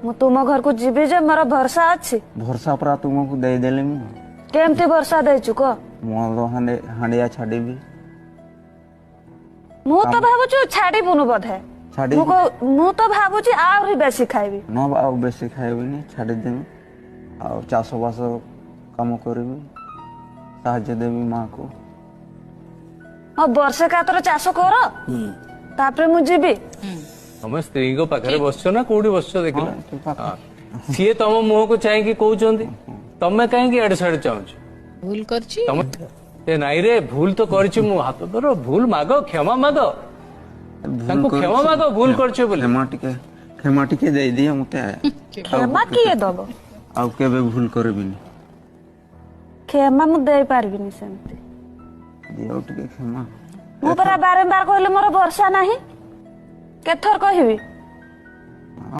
मु तुम घर को जीवी जे मोर भरोसा अछि। भरोसा परा तुमको दे देले मु केमती भरोसा देछु को मोर हांडिया छाड़ीबी मु तो भाबुछु छाड़ीबुनु बोधे छाड़ी मु तो भाबुछि आउरी बेसी खाइबी न आ बेसी खाइबिनी छाड़ी देमी आ चाष बास काम करबी साहाय्य देवी माँ को वर्षे का तोर चाष कर तापरे मु जीवी तुम स्त्री को पाखे बसछ ना कोठी बसछ देखिला सीए तुम मुह को चाहे कहते तमें कहीं आड़े साड़े चाहूच भूल करछि ए नाई रे भूल तो करछि मु हाथ धरो भूल मागो क्षमा मागो तांको क्षमा मागो भूल करछो बोले क्षमा टिके दे दिए मते क्षमा किए दबो आ केबे भूल करबिनी क्षमा मु दे पारबिनी सेमती दियो टिके क्षमा मु परा बारंबार कहले मोर वर्षा नाही केथर कहबी